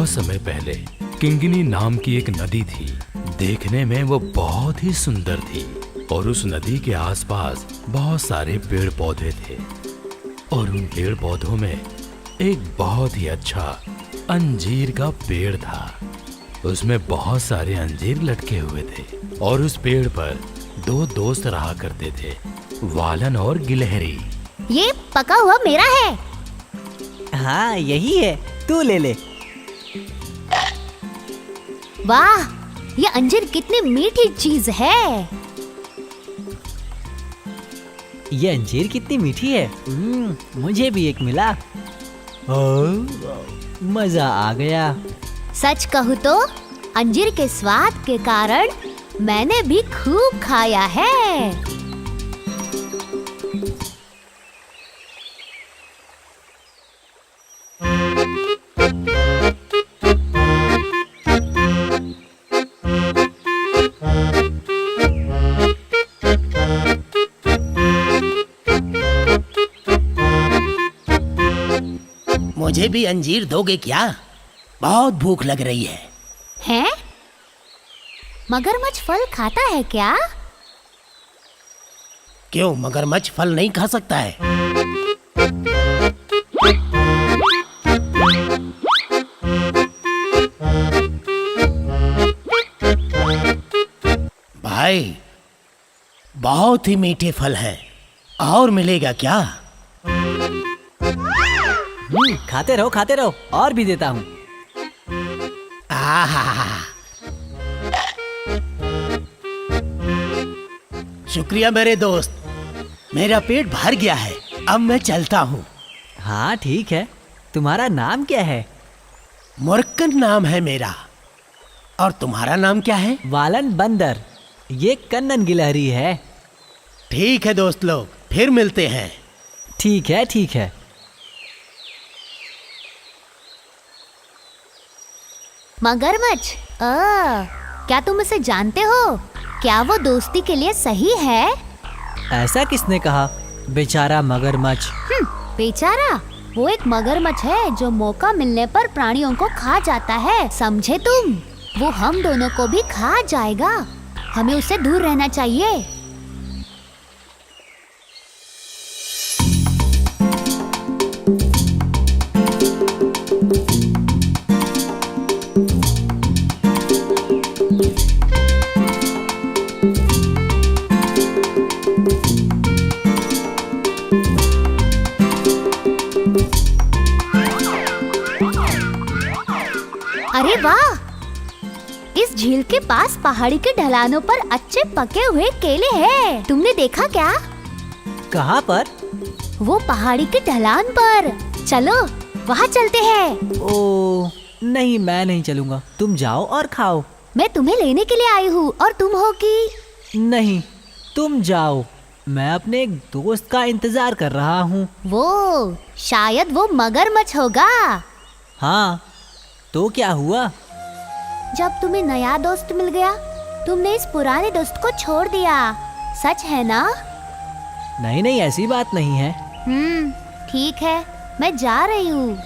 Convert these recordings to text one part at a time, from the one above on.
बहुत समय पहले किंगिनी नाम की एक नदी थी। देखने में वो बहुत ही सुंदर थी और उस नदी के आसपास बहुत सारे पेड़ पौधे थे और उन पेड़ पौधों में एक बहुत ही अच्छा अंजीर का पेड़ था। उसमें बहुत सारे अंजीर लटके हुए थे और उस पेड़ पर दो दोस्त रहा करते थे, वालन और गिलहरी। ये पका हुआ मेरा है। हाँ यही है, तू ले ले। वाह, ये अंजीर कितनी मीठी चीज है। ये अंजीर कितनी मीठी है। मुझे भी एक मिला। मजा आ गया। सच कहूँ तो अंजीर के स्वाद के कारण मैंने भी खूब खाया है। मुझे भी अंजीर दोगे क्या? बहुत भूख लग रही है। हैं? मगरमच्छ फल खाता है क्या? क्यों, मगरमच्छ फल नहीं खा सकता है? भाई, बहुत ही मीठे फल हैं। और मिलेगा क्या? खाते रहो, और भी देता हूँ। शुक्रिया मेरे दोस्त, मेरा पेट भर गया है। अब मैं चलता हूँ। हाँ ठीक है, तुम्हारा नाम क्या है? मुर्कन नाम है मेरा। और तुम्हारा नाम क्या है? वालन बंदर। ये कन्नन गिलहरी है। ठीक है दोस्त लोग, फिर मिलते हैं। ठीक है। मगरमच्छ, क्या तुम इसे जानते हो? क्या वो दोस्ती के लिए सही है? ऐसा किसने कहा? बेचारा मगरमच्छ। बेचारा? वो एक मगरमच्छ है जो मौका मिलने पर प्राणियों को खा जाता है, समझे तुम? वो हम दोनों को भी खा जाएगा। हमें उससे दूर रहना चाहिए। अरे वाह! इस झील के पास पहाड़ी के ढलानों पर अच्छे पके हुए केले हैं। तुमने देखा क्या? कहाँ पर? वो पहाड़ी के ढलान पर। चलो वहाँ चलते हैं। ओ नहीं, मैं नहीं चलूँगा। तुम जाओ और खाओ। मैं तुम्हें लेने के लिए आई हूँ और तुम हो कि? नहीं, तुम जाओ। मैं अपने एक दोस्त का इंतजार कर रहा हूँ। वो शायद वो मगरमच्छ होगा। हाँ, तो क्या हुआ? जब तुम्हें नया दोस्त मिल गया, तुमने इस पुराने दोस्त को छोड़ दिया। सच है ना? नहीं, ऐसी बात नहीं है। ठीक है, मैं जा रही हूँ।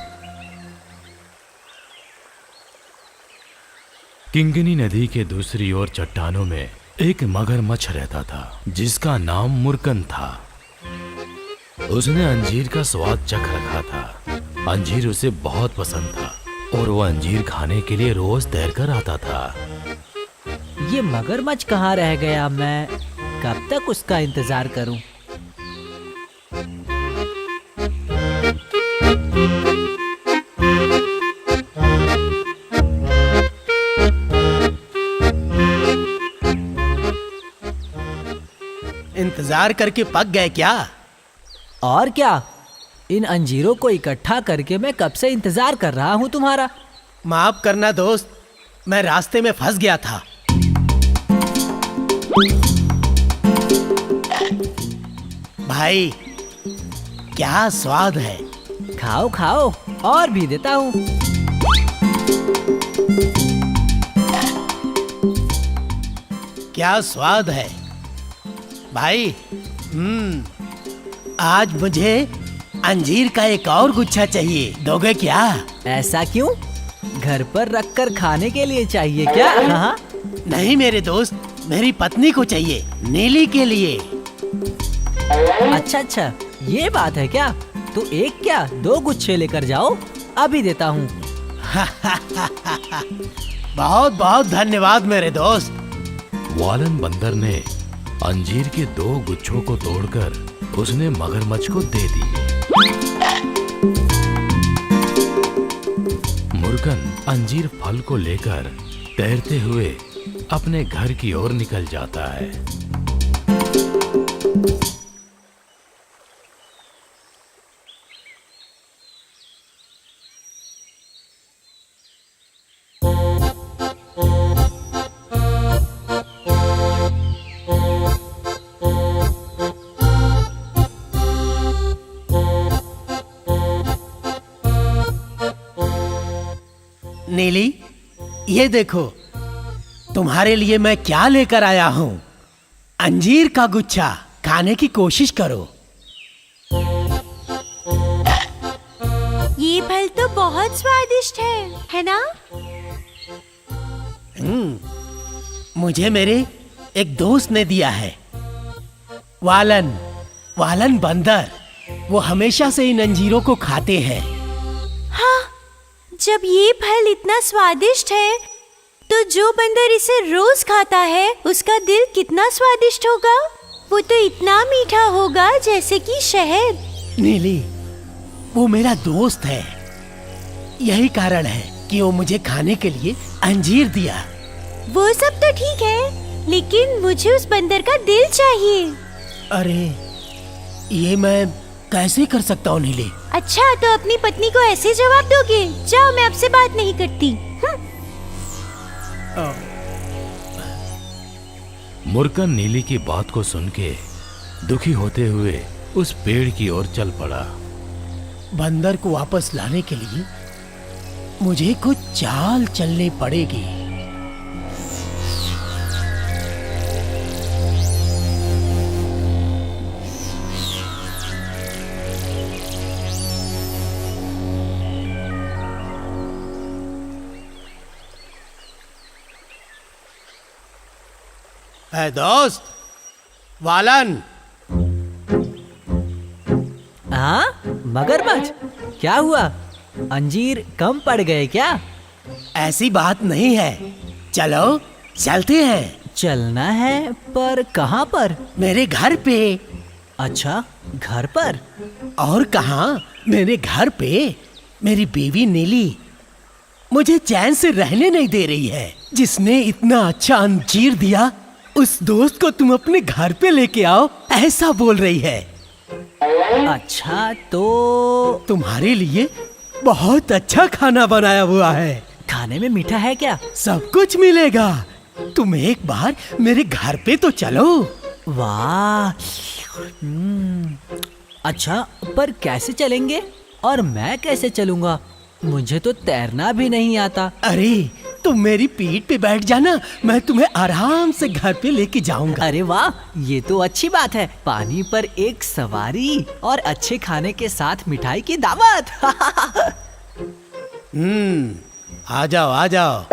किंगिनी नदी के दूसरी ओर चट्टानों में एक मगरमच्छ रहता था जिसका नाम मुर्कन था। उसने अंजीर का स्वाद चख रखा था। अंजीर उसे बहुत पसंद था और वो अंजीर खाने के लिए रोज तैर कर आता था। ये मगरमच्छ कहाँ रह गया? मैं कब तक उसका इंतजार करूं? इंतजार करके पक गए क्या? और क्या, इन अंजीरों को इकट्ठा करके मैं कब से इंतजार कर रहा हूँ तुम्हारा। माफ करना दोस्त, मैं रास्ते में फंस गया था। भाई, क्या स्वाद है। खाओ, और भी देता हूँ। क्या स्वाद है भाई। आज मुझे अंजीर का एक और गुच्छा चाहिए। दोगे क्या? ऐसा क्यों? घर पर रखकर खाने के लिए चाहिए क्या? हाँ? नहीं मेरे दोस्त, मेरी पत्नी को चाहिए, नीली के लिए। अच्छा अच्छा, ये बात है क्या? तो एक क्या 2 गुच्छे लेकर जाओ, अभी देता हूँ। बहुत बहुत धन्यवाद मेरे दोस्त। वालन बंदर ने अंजीर के 2 गुच्छों को तोड़कर उसने मगरमच्छ को दे दिए। मुर्गन अंजीर फल को लेकर तैरते हुए अपने घर की ओर निकल जाता है। नीली, ये देखो, तुम्हारे लिए मैं क्या लेकर आया हूँ। अंजीर का गुच्छा, खाने की कोशिश करो। ये फल तो बहुत स्वादिष्ट है ना? मुझे मेरे एक दोस्त ने दिया है, वालन बंदर। वो हमेशा से इन अंजीरों को खाते हैं। हाँ, जब ये फल इतना स्वादिष्ट है तो जो बंदर इसे रोज खाता है उसका दिल कितना स्वादिष्ट होगा। वो तो इतना मीठा होगा जैसे कि शहद। नीली, वो मेरा दोस्त है, यही कारण है कि वो मुझे खाने के लिए अंजीर दिया। वो सब तो ठीक है, लेकिन मुझे उस बंदर का दिल चाहिए। अरे, ये मैं कैसे कर सकता हूँ नीली? अच्छा, तो अपनी पत्नी को ऐसे जवाब दोगे? जाओ, मैं आपसे बात नहीं करती। मुर्गन नीली की बात को सुन के दुखी होते हुए उस पेड़ की ओर चल पड़ा। बंदर को वापस लाने के लिए मुझे कुछ चाल चलनी पड़ेगी। है दोस्त, वालन। हाँ, मगरमच्छ, क्या हुआ? अंजीर कम पड़ गए क्या? ऐसी बात नहीं है, चलो चलते हैं। चलना है, पर कहाँ पर? मेरे घर पे। अच्छा, घर पर? और कहाँ, मेरे घर पे। मेरी बीवी नीली मुझे चैन से रहने नहीं दे रही है। जिसने इतना अच्छा अंजीर दिया, उस दोस्त को तुम अपने घर पे लेके आओ, ऐसा बोल रही है। अच्छा, तो तुम्हारे लिए बहुत अच्छा खाना बनाया हुआ है। खाने में मीठा है क्या? सब कुछ मिलेगा। तुम एक बार मेरे घर पे तो चलो। वाह। अच्छा, पर कैसे चलेंगे? और मैं कैसे चलूंगा? मुझे तो तैरना भी नहीं आता। अरे, तुम मेरी पीठ पे बैठ जाना, मैं तुम्हें आराम से घर पे लेके जाऊंगा। अरे वाह, ये तो अच्छी बात है। पानी पर एक सवारी और अच्छे खाने के साथ मिठाई की दावत। आ जाओ आ जाओ।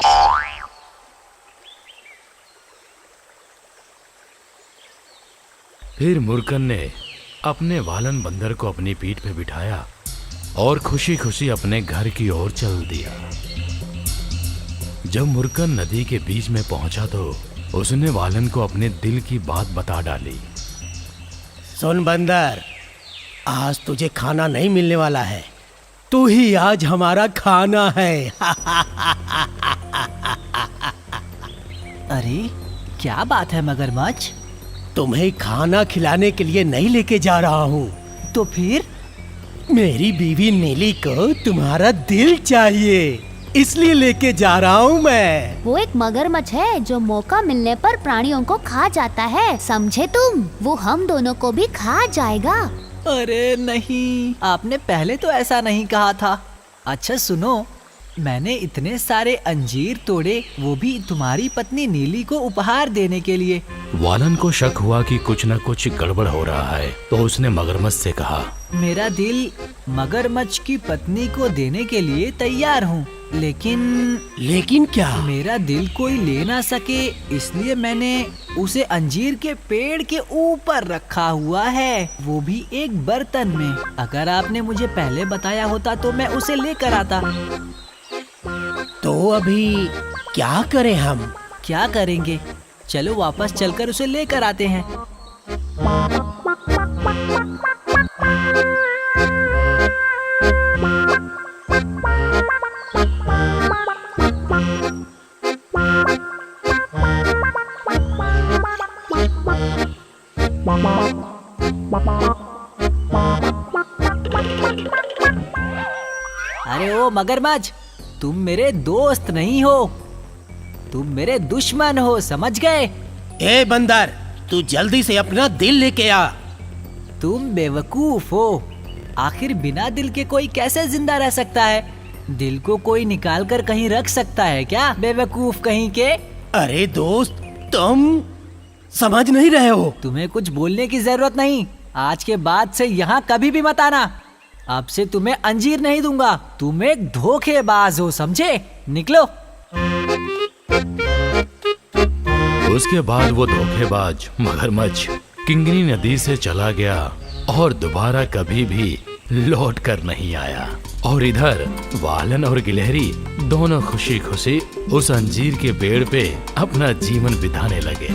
फिर मुर्गन ने अपने वालन बंदर को अपनी पीठ पे बिठाया और खुशी खुशी अपने घर की ओर चल दिया। जब मुर्गन नदी के बीच में पहुंचा तो उसने वालन को अपने दिल की बात बता डाली। सुन बंदर, आज तुझे खाना नहीं मिलने वाला है, तू ही आज हमारा खाना है। अरे, क्या बात है मगरमच्छ? तुम्हें खाना खिलाने के लिए नहीं लेके जा रहा हूँ। तो फिर? मेरी बीवी नीली को तुम्हारा दिल चाहिए, इसलिए लेके जा रहा हूँ मैं। वो एक मगरमच्छ है जो मौका मिलने पर प्राणियों को खा जाता है, समझे तुम? वो हम दोनों को भी खा जाएगा। अरे नहीं, आपने पहले तो ऐसा नहीं कहा था। अच्छा सुनो, मैंने इतने सारे अंजीर तोड़े, वो भी तुम्हारी पत्नी नीली को उपहार देने के लिए। वालन को शक हुआ कि कुछ न कुछ गड़बड़ हो रहा है, तो उसने मगरमच्छ से कहा, मेरा दिल मगरमच्छ की पत्नी को देने के लिए तैयार हूँ, लेकिन क्या? मेरा दिल कोई ले ना सके, इसलिए मैंने उसे अंजीर के पेड़ के ऊपर रखा हुआ है, वो भी एक बर्तन में। अगर आपने मुझे पहले बताया होता तो मैं उसे लेकर आता। तो अभी क्या करें हम? क्या करेंगे? चलो वापस चलकर उसे लेकर आते हैं। अरे ओ मगरमच्छ, तुम मेरे दोस्त नहीं हो, तुम मेरे दुश्मन हो, समझ गए? ए बंदर, तू जल्दी से अपना दिल लेके आ। तुम बेवकूफ हो। आखिर बिना दिल के कोई कैसे जिंदा रह सकता है? दिल को कोई निकाल कर कहीं रख सकता है क्या, बेवकूफ कहीं के? अरे दोस्त, तुम समझ नहीं रहे हो। तुम्हें कुछ बोलने की जरूरत नहीं। आज के बाद से यहाँ कभी भी मत आना। अब से तुम्हें अंजीर नहीं दूंगा। तुम एक धोखेबाज हो, समझे? निकलो। उसके बाद वो धोखेबाज मगरमच्छ किंगनी नदी से चला गया और दोबारा कभी भी लौट कर नहीं आया। और इधर वालन और गिलहरी दोनों खुशी खुशी उस अंजीर के पेड़ पे अपना जीवन बिताने लगे।